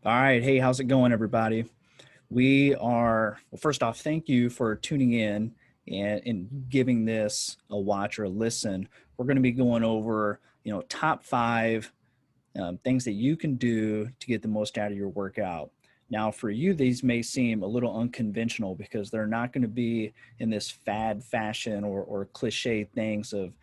All right. Hey, how's it going, everybody? Well, first off, thank you for tuning in and giving this a watch or a listen. We're going to be going over, top five things that you can do to get the most out of your workout. Now, for you, these may seem a little unconventional because they're not going to be in this fad fashion or cliche things of,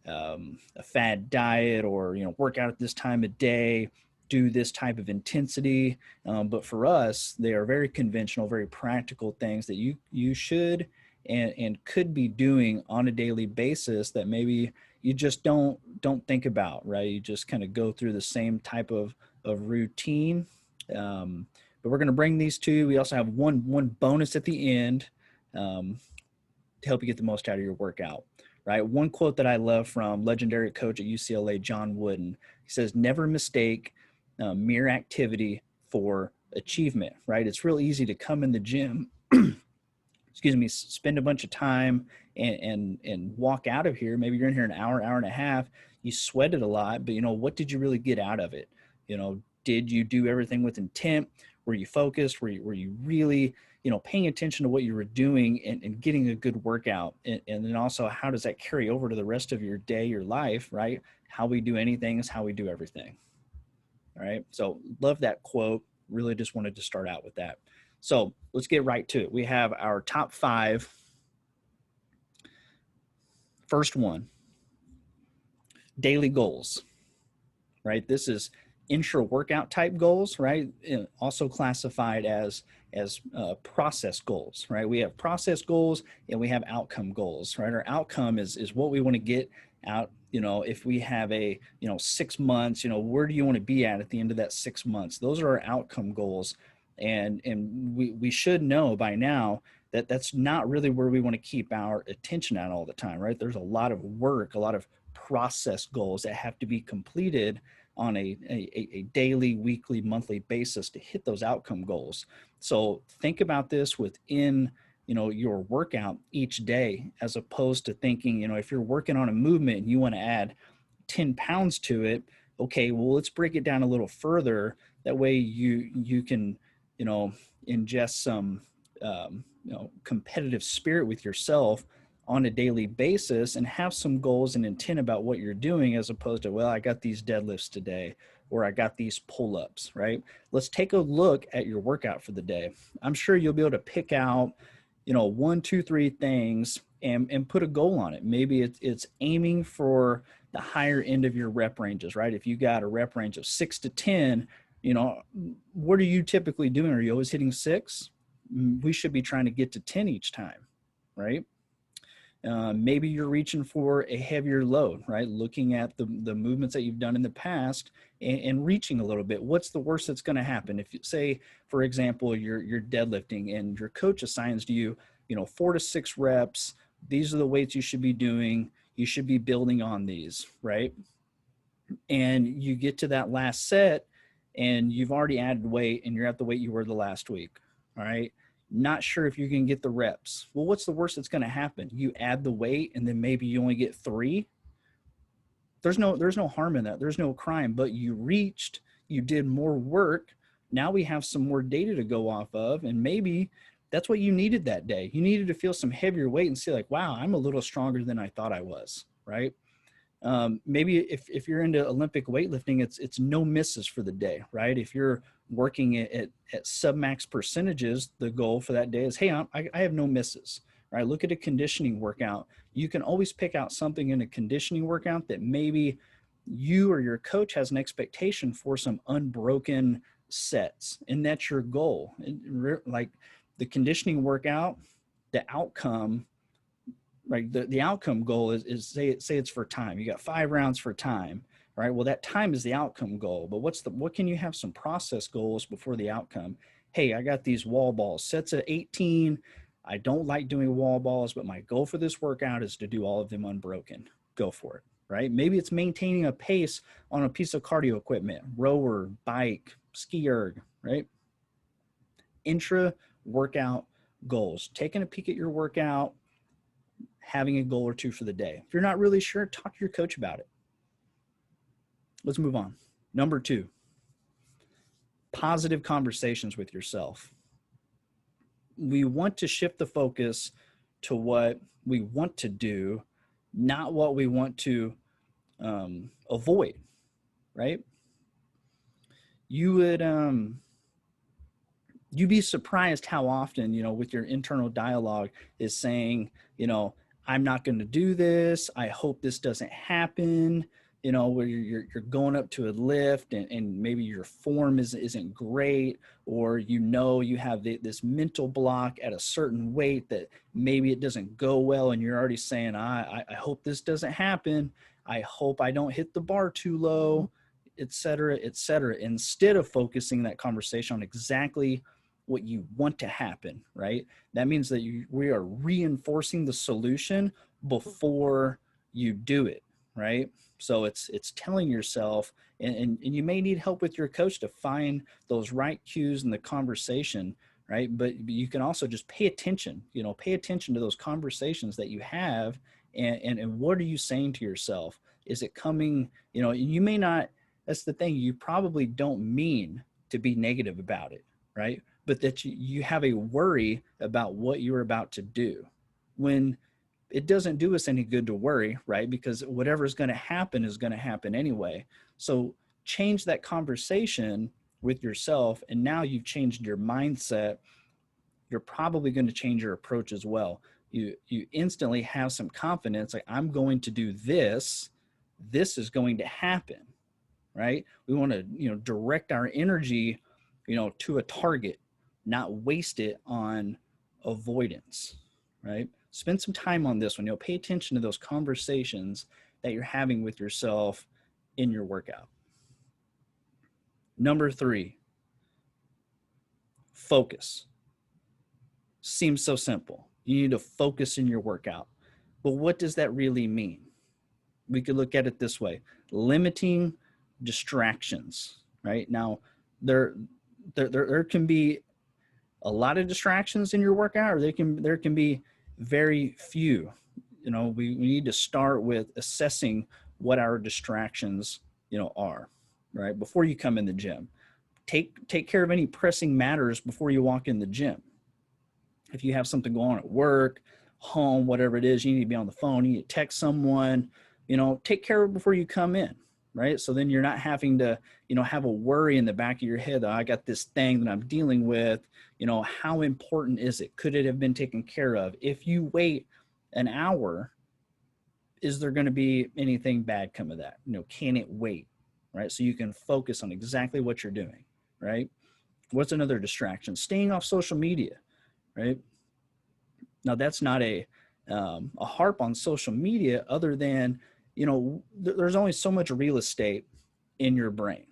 a fad diet or, work out at this time of day, do this type of intensity. But for us, they are very conventional, very practical things that you should and could be doing on a daily basis that maybe you just don't think about, right? You just kind of go through the same type of routine. um, but we're going to bring these two. We also have one bonus at the end, um, to help you get the most out of your workout, right? One quote that I love from legendary coach at UCLA, John Wooden. He says, never mistake mere activity for achievement, right? It's real easy to come in the gym, excuse me, spend a bunch of time and walk out of here. Maybe you're in here an hour and a half. You sweated a lot, but what did you really get out of it? Did you do everything with intent? Were you focused? Were you really, paying attention to what you were doing and getting a good workout? And then also, how does that carry over to the rest of your day, your life, right? How we do anything is how we do everything. All right. So love that quote. Really just wanted to start out with that. So let's get right to it. We have our top five. First one, daily goals, right? This is intra workout type goals, right? And also classified as process goals, right? We have process goals and we have outcome goals, right? Our outcome is what we want to get out. If we have a 6 months, where do you want to be at the end of that 6 months? Those are our outcome goals. And we should know by now that that's not really where we want to keep our attention at all the time, right? There's a lot of work, a lot of process goals that have to be completed on a daily, weekly, monthly basis to hit those outcome goals. So think about this within your workout each day, as opposed to thinking, if you're working on a movement and you want to add 10 pounds to it, okay, well, let's break it down a little further. That way you can ingest some competitive spirit with yourself on a daily basis and have some goals and intent about what you're doing, as opposed to, well, I got these deadlifts today or I got these pull-ups, right? Let's take a look at your workout for the day. I'm sure you'll be able to pick out, one, two, three things and put a goal on it. Maybe it's aiming for the higher end of your rep ranges, right? If you got a rep range of 6 to 10, what are you typically doing? Are you always hitting 6? We should be trying to get to 10 each time, right? Maybe you're reaching for a heavier load, right? Looking at the movements that you've done in the past and reaching a little bit. What's the worst that's going to happen? If you say, for example, you're deadlifting and your coach assigns to you, 4 to 6 reps. These are the weights you should be doing. You should be building on these, right? And you get to that last set and you've already added weight and you're at the weight you were the last week. All right. Not sure if you can get the reps. Well, what's the worst that's going to happen? You add the weight and then maybe you only get 3. There's no harm in that. There's no crime, but you reached, you did more work. Now we have some more data to go off of. And maybe that's what you needed that day. You needed to feel some heavier weight and see like, wow, I'm a little stronger than I thought I was. Right. Maybe if you're into Olympic weightlifting, it's no misses for the day, right? If you're working at sub-max percentages, the goal for that day is, hey, I have no misses, right? Look at a conditioning workout. You can always pick out something in a conditioning workout that maybe you or your coach has an expectation for some unbroken sets, and that's your goal. Like the conditioning workout, the outcome, right? The outcome goal is say it's for time. You got 5 rounds for time, right? Well, that time is the outcome goal, but what can you have some process goals before the outcome? Hey, I got these wall balls, sets of 18. I don't like doing wall balls, but my goal for this workout is to do all of them unbroken. Go for it, right? Maybe it's maintaining a pace on a piece of cardio equipment, rower, bike, ski erg, right? Intra workout goals. Taking a peek at your workout, having a goal or two for the day. If you're not really sure, talk to your coach about it. Let's move on. Number 2, positive conversations with yourself. We want to shift the focus to what we want to do, not what we want to avoid, right? You would you'd be surprised how often, with your internal dialogue is saying, I'm not going to do this. I hope this doesn't happen. Where you're going up to a lift and maybe your form isn't great, or you have this mental block at a certain weight that maybe it doesn't go well, and you're already saying, I hope this doesn't happen. I hope I don't hit the bar too low, et cetera, et cetera. Instead of focusing that conversation on exactly what you want to happen, right? That means that we are reinforcing the solution before you do it, right? So it's telling yourself, and you may need help with your coach to find those right cues in the conversation, right? But you can also just pay attention, pay attention to those conversations that you have, and what are you saying to yourself? Is it coming, you may not, that's the thing, you probably don't mean to be negative about it, right? But that you have a worry about what you're about to do, when it doesn't do us any good to worry, right? Because whatever is going to happen is going to happen anyway. So change that conversation with yourself, and now you've changed your mindset. You're probably going to change your approach as well. You instantly have some confidence, like, I'm going to do this. This is going to happen, right? We want to, direct our energy, to a target, not waste it on avoidance, right? Spend some time on this one. Pay attention to those conversations that you're having with yourself in your workout. Number 3, focus. Seems so simple. You need to focus in your workout. But what does that really mean? We could look at it this way: limiting distractions, right? Now, there can be a lot of distractions in your workout, or there can be very few. We need to start with assessing what our distractions, are, right? Before you come in the gym, take care of any pressing matters before you walk in the gym. If you have something going on at work, home, whatever it is, you need to be on the phone, you need to text someone, take care of it before you come in, right? So then you're not having to, have a worry in the back of your head that I got this thing that I'm dealing with. How important is it? Could it have been taken care of? If you wait an hour, is there going to be anything bad come of that? Can it wait, right? So you can focus on exactly what you're doing, right? What's another distraction? Staying off social media, right? Now, that's not a harp on social media, other than, there's only so much real estate in your brain.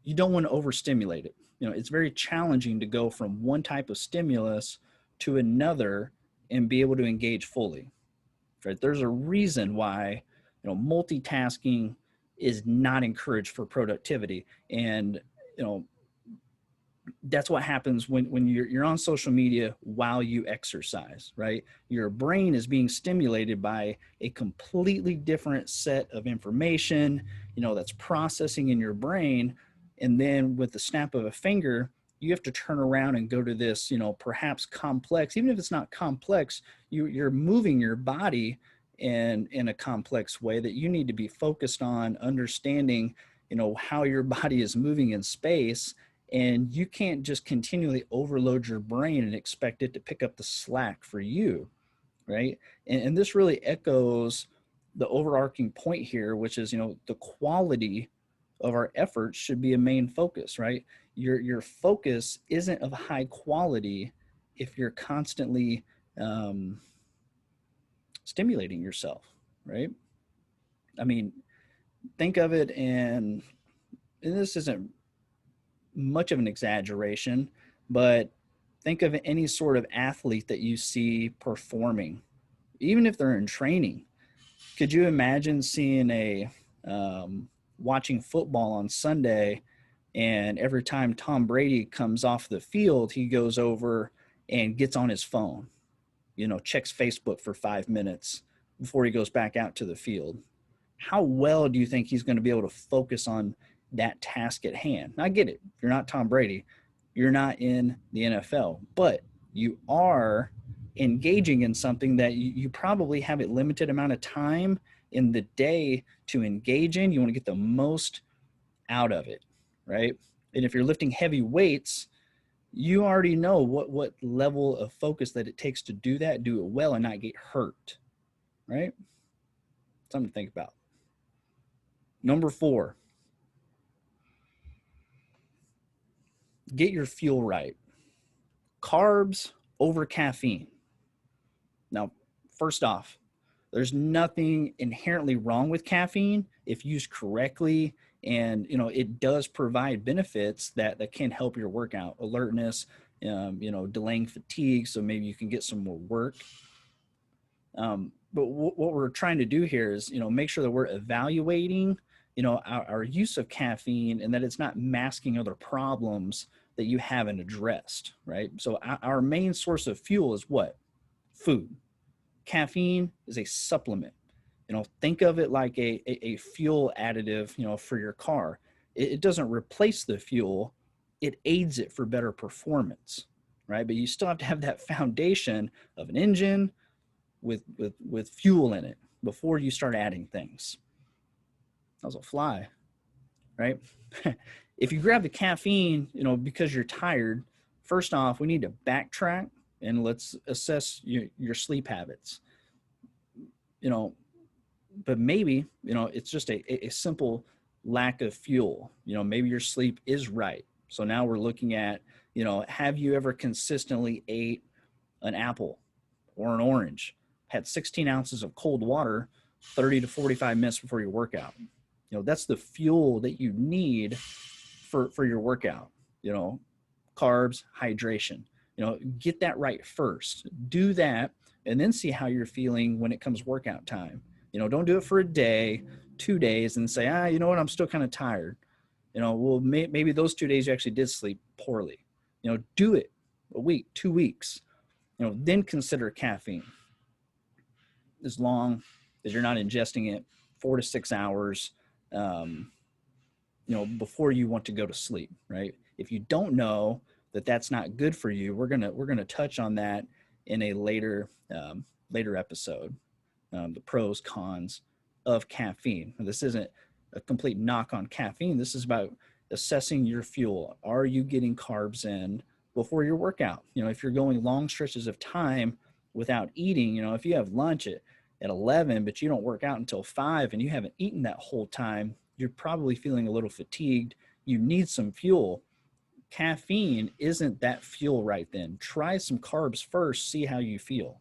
You don't want to overstimulate it. It's very challenging to go from one type of stimulus to another and be able to engage fully, right? There's a reason why, multitasking is not encouraged for productivity. And, that's what happens when you're on social media while you exercise, right? Your brain is being stimulated by a completely different set of information, that's processing in your brain. And then with the snap of a finger, you have to turn around and go to this, perhaps complex, even if it's not complex, you're moving your body in a complex way that you need to be focused on understanding, how your body is moving in space. And you can't just continually overload your brain and expect it to pick up the slack for you, right? And this really echoes the overarching point here, which is, the quality of our efforts should be a main focus, right? Your focus isn't of high quality if you're constantly stimulating yourself, right? I mean, think of it, and this isn't much of an exaggeration, but think of any sort of athlete that you see performing, even if they're in training. Could you imagine seeing watching football on Sunday, and every time Tom Brady comes off the field, he goes over and gets on his phone, checks Facebook for 5 minutes before he goes back out to the field? How well do you think he's going to be able to focus on that task at hand. Now, I get it. You're not Tom Brady. You're not in the NFL, but you are engaging in something that you probably have a limited amount of time in the day to engage in. You want to get the most out of it, right? And if you're lifting heavy weights, you already know what level of focus that it takes to do that, do it well, and not get hurt, right? Something to think about. Number 4, get your fuel right. Carbs over caffeine. Now, first off, there's nothing inherently wrong with caffeine if used correctly, and it does provide benefits that can help your workout alertness, delaying fatigue, so maybe you can get some more work. But what we're trying to do here is make sure that we're evaluating our use of caffeine, and that it's not masking other problems that you haven't addressed, right? So our main source of fuel is what? Food. Caffeine is a supplement. Think of it like a fuel additive, for your car. It doesn't replace the fuel, it aids it for better performance, right? But you still have to have that foundation of an engine with fuel in it before you start adding things. That was a fly, right? If you grab the caffeine, because you're tired, first off, we need to backtrack and let's assess your sleep habits. But maybe, it's just a simple lack of fuel. Maybe your sleep is right. So now we're looking at, have you ever consistently ate an apple or an orange, had 16 ounces of cold water 30 to 45 minutes before your workout? That's the fuel that you need for your workout. Carbs, hydration. Get that right first. Do that, and then see how you're feeling when it comes workout time. Don't do it for a day, 2 days, and say, you know what, I'm still kind of tired. Well, maybe those 2 days you actually did sleep poorly. Do it a week, 2 weeks. Then consider caffeine. As long as you're not ingesting it 4 to 6 hours, before you want to go to sleep, right? If you don't know that that's not good for you, we're gonna touch on that in a later episode. The pros, cons of caffeine. Now, this isn't a complete knock on caffeine. This is about assessing your fuel. Are you getting carbs in before your workout? If you're going long stretches of time without eating, if you have lunch at 11, but you don't work out until 5 and you haven't eaten that whole time, you're probably feeling a little fatigued. You need some fuel. Caffeine isn't that fuel right then. Try some carbs first, see how you feel.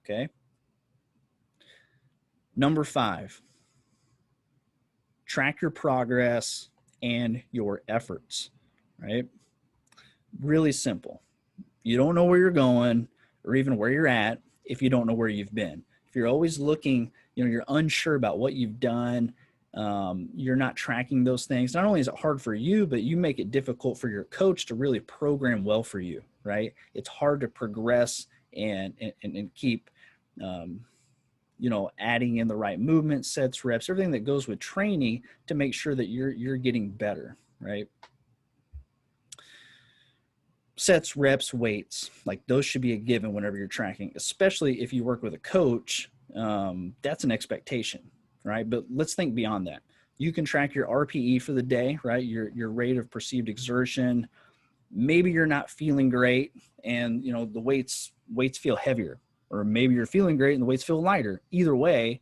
Okay. Number 5, track your progress and your efforts, right? Really simple. You don't know where you're going or even where you're at if you don't know where you've been. If you're always looking, you're unsure about what you've done, you're not tracking those things. Not only is it hard for you, but you make it difficult for your coach to really program well for you, right? It's hard to progress and keep, adding in the right movement, sets, reps, everything that goes with training to make sure that you're getting better, right? Sets, reps, weights, like those should be a given whenever you're tracking, especially if you work with a coach. That's an expectation, right? But let's think beyond that. You can track your RPE for the day, right? Your rate of perceived exertion. Maybe you're not feeling great and the weights feel heavier, or maybe you're feeling great and the weights feel lighter. Either way,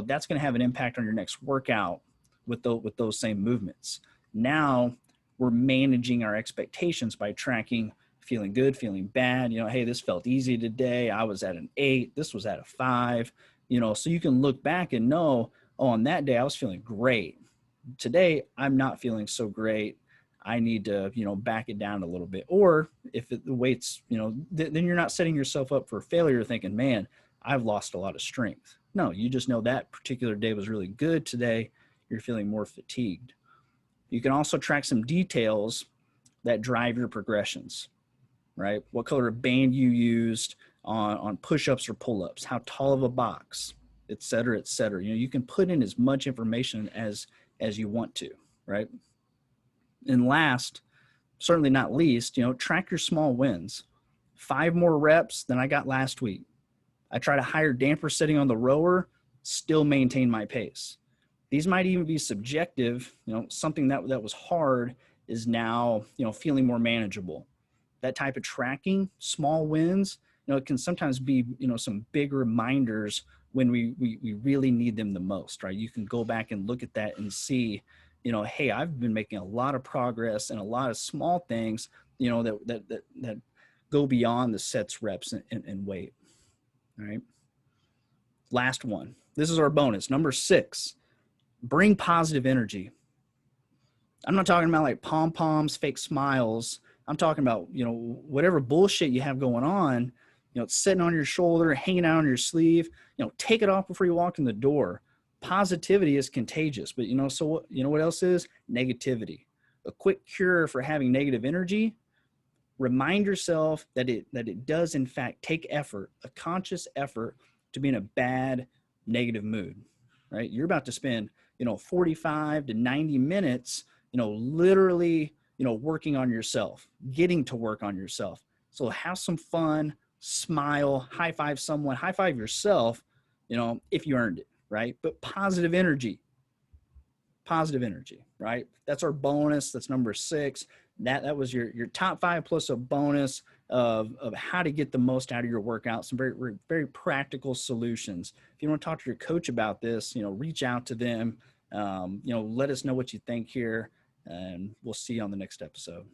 that's going to have an impact on your next workout with those same movements. Now we're managing our expectations by tracking feeling good, feeling bad. Hey, this felt easy today. I was at an 8. This was at a 5. So you can look back and know, on that day I was feeling great. Today I'm not feeling so great. I need to, back it down a little bit. Or if the weights, then you're not setting yourself up for failure thinking, man, I've lost a lot of strength. No, you just know that particular day was really good. Today, you're feeling more fatigued. You can also track some details that drive your progressions, right? What color of band you used on push-ups or pull-ups, how tall of a box, et cetera, et cetera. You can put in as much information as you want to, right? And last, certainly not least, track your small wins. 5 more reps than I got last week. I tried a higher damper setting on the rower, still maintain my pace. These might even be subjective. Something that was hard is now, feeling more manageable. That type of tracking, small wins, it can sometimes be, some big reminders when we really need them the most, right? You can go back and look at that and see, hey, I've been making a lot of progress and a lot of small things, that go beyond the sets, reps, and weight. All right. Last one. This is our bonus. Number 6, bring positive energy. I'm not talking about like pom-poms, fake smiles. I'm talking about, whatever bullshit you have going on, it's sitting on your shoulder, hanging out on your sleeve, take it off before you walk in the door. Positivity is contagious, but so what else is? Negativity. A quick cure for having negative energy. Remind yourself that it does in fact take effort, a conscious effort, to be in a bad, negative mood, right? You're about to spend, 45 to 90 minutes, literally, working on yourself, getting to work on yourself. So have some fun, smile, high five someone, high five yourself, if you earned it, right? But positive energy, right? That's our bonus. That's number 6. That was your top 5 plus a bonus of how to get the most out of your workout. Some very, very practical solutions. If you want to talk to your coach about this, reach out to them. Let us know what you think here, and we'll see you on the next episode.